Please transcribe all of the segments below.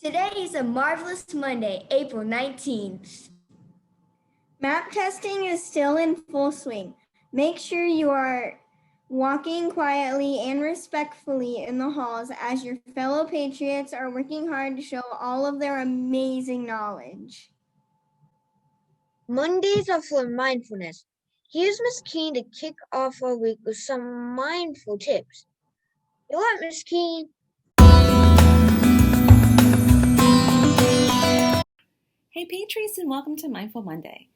Today is a marvelous Monday, April 19th. Map testing is still in full swing. Make sure you are walking quietly and respectfully in the halls as your fellow patriots are working hard to show all of their amazing knowledge. Mondays are for mindfulness. Here's Miss Keene to kick off our week with some mindful tips. You what, Miss Keene? Hey Patriots, and welcome to Mindful Monday.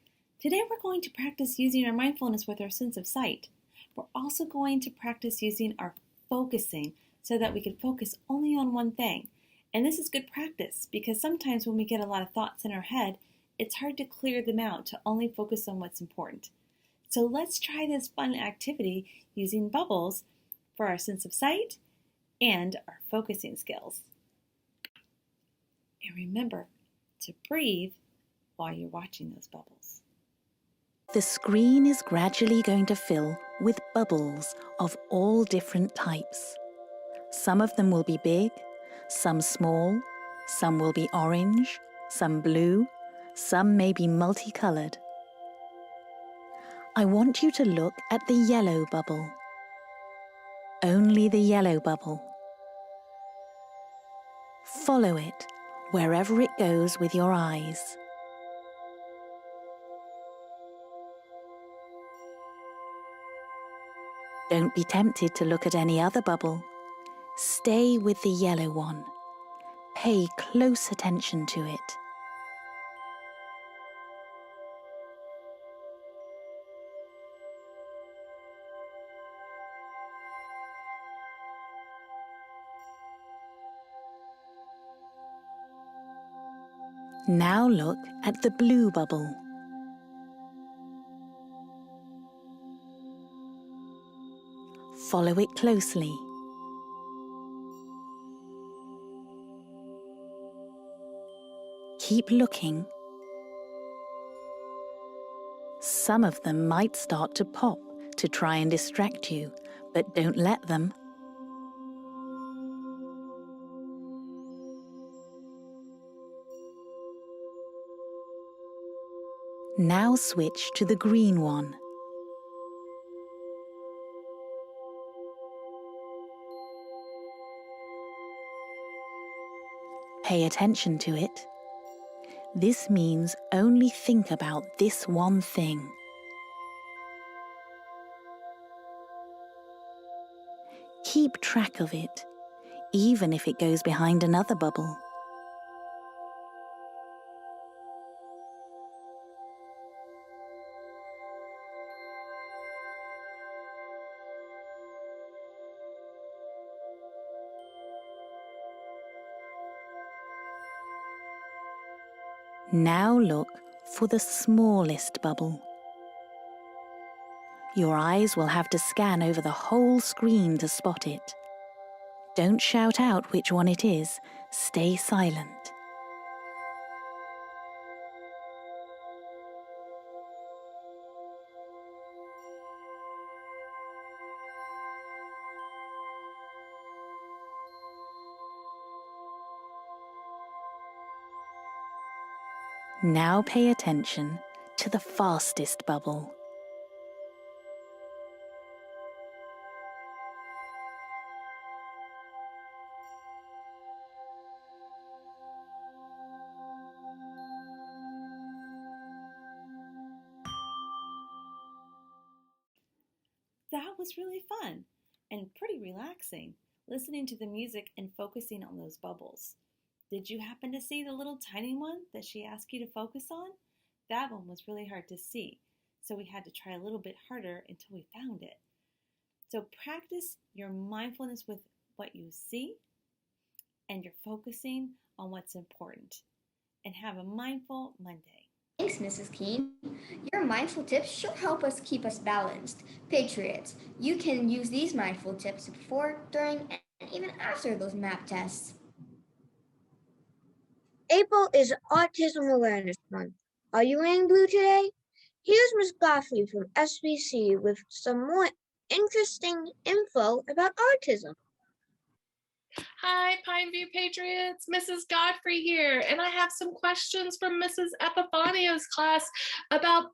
Today we're going to practice using our mindfulness with our sense of sight. We're also going to practice using our focusing so that we can focus only on one thing. And this is good practice because sometimes when we get a lot of thoughts in our head, it's hard to clear them out to only focus on what's important. So let's try this fun activity using bubbles for our sense of sight and our focusing skills. And remember to breathe while you're watching those bubbles. The screen is gradually going to fill with bubbles of all different types. Some of them will be big, some small, some will be orange, some blue, some may be multicolored. I want you to look at the yellow bubble. Only the yellow bubble. Follow it wherever it goes with your eyes. Don't be tempted to look at any other bubble. Stay with the yellow one. Pay close attention to it. Now look at the blue bubble. Follow it closely. Keep looking. Some of them might start to pop to try and distract you, but don't let them. Now switch to the green one. Pay attention to it. This means only think about this one thing. Keep track of it, even if it goes behind another bubble. Now look for the smallest bubble. Your eyes will have to scan over the whole screen to spot it. Don't shout out which one it is. Stay silent. Now pay attention to the fastest bubble. That was really fun and pretty relaxing, listening to the music and focusing on those bubbles. Did you happen to see the little tiny one that she asked you to focus on? That one was really hard to see, so we had to try a little bit harder until we found it. So practice your mindfulness with what you see and you're focusing on what's important. And have a mindful Monday. Thanks, Mrs. Keene. Your mindful tips should help us keep us balanced. Patriots, you can use these mindful tips before, during, and even after those map tests. April is Autism Awareness Month. Are you wearing blue today? Here's Miss Godfrey from SBC with some more interesting info about autism. Hi, Pineview Patriots. Mrs. Godfrey here, and I have some questions from Mrs. Epifanio's class about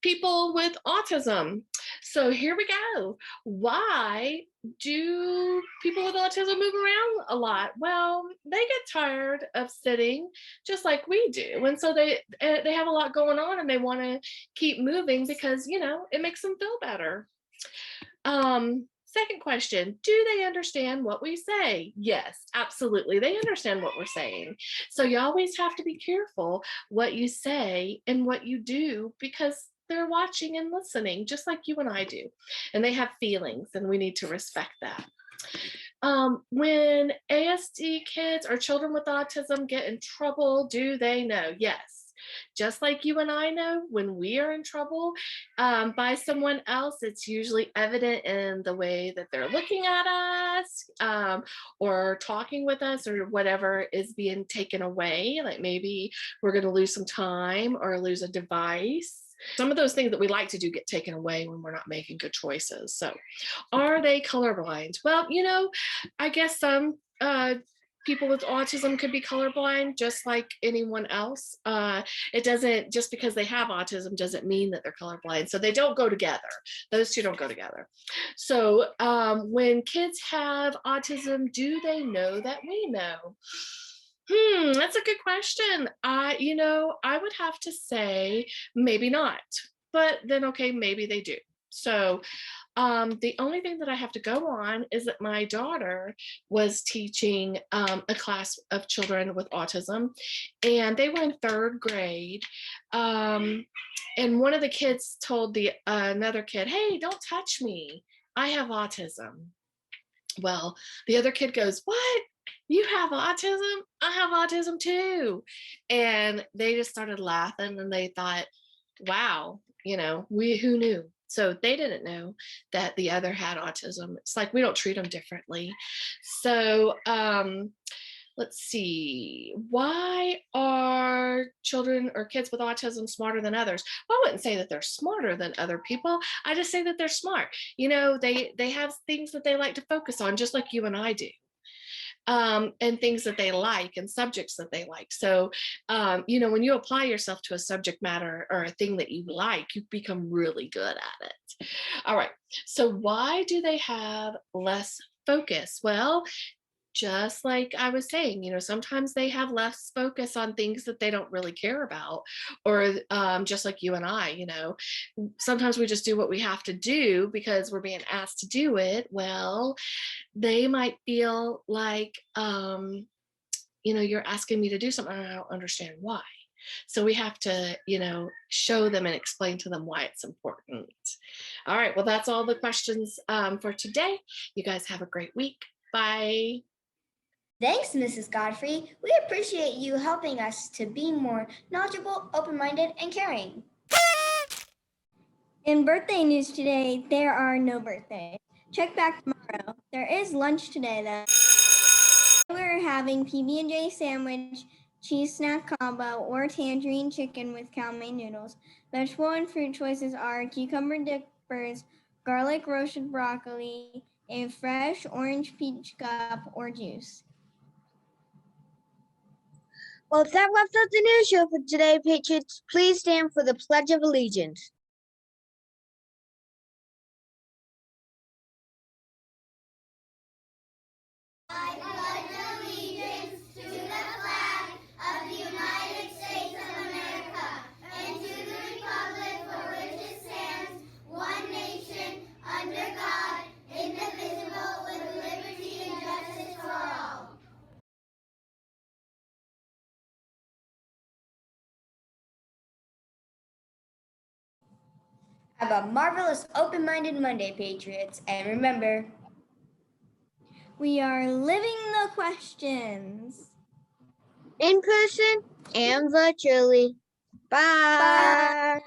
people with autism. So here we go. Why do people with autism move around a lot? Well, they get tired of sitting just like we do, and so they have a lot going on, and they want to keep moving because it makes them feel better. Second question, do they understand what we say? Yes, absolutely. They understand what we're saying. So you always have to be careful what you say and what you do because they're watching and listening just like you and I do. And they have feelings and we need to respect that. When ASD kids or children with autism get in trouble, do they know? Yes. Just like you and I know, when we are in trouble by someone else, it's usually evident in the way that they're looking at us or talking with us or whatever is being taken away. Like maybe we're going to lose some time or lose a device. Some of those things that we like to do get taken away when we're not making good choices. So are they colorblind? Well, I guess some people with autism could be colorblind just like anyone else. It doesn't, just because they have autism doesn't mean that they're colorblind. So they don't go together. Those two don't go together. So when kids have autism, do they know that we know? That's a good question. I would have to say maybe not, but then okay, maybe they do. So the only thing that I have to go on is that my daughter was teaching a class of children with autism, and they were in third grade. And one of the kids told another kid, "Hey, don't touch me. I have autism." Well, the other kid goes, "What? You have autism? I have autism too." And they just started laughing and they thought, wow, who knew? So they didn't know that the other had autism. It's like we don't treat them differently. So let's see. Why are children or kids with autism smarter than others? Well, I wouldn't say that they're smarter than other people. I just say that they're smart. They have things that they like to focus on, just like you and I do. And things that they like and subjects that they like. So, when you apply yourself to a subject matter or a thing that you like, you become really good at it. All right. So why do they have less focus? Well, just like I was saying, sometimes they have less focus on things that they don't really care about, or just like you and I, sometimes we just do what we have to do because we're being asked to do it. Well, they might feel like, you're asking me to do something and I don't understand why. So we have to, show them and explain to them why it's important. All right. Well, that's all the questions for today. You guys have a great week. Bye. Thanks, Mrs. Godfrey. We appreciate you helping us to be more knowledgeable, open-minded, and caring. In birthday news today, there are no birthdays. Check back tomorrow. There is lunch today, though. We're having PB&J sandwich, cheese snack combo, or tangerine chicken with cow mein noodles. Vegetable and fruit choices are cucumber dippers, garlic roasted broccoli, a fresh orange peach cup, or juice. Well, that wraps up the news show for today, Patriots. Please stand for the Pledge of Allegiance. I pledge allegiance to the flag of the United States of America and to the republic for which it stands, one nation, under God, indivisible, with liberty and justice for all. Have a marvelous open-minded Monday, Patriots. And remember, we are living the questions. In person and virtually. Bye. bye.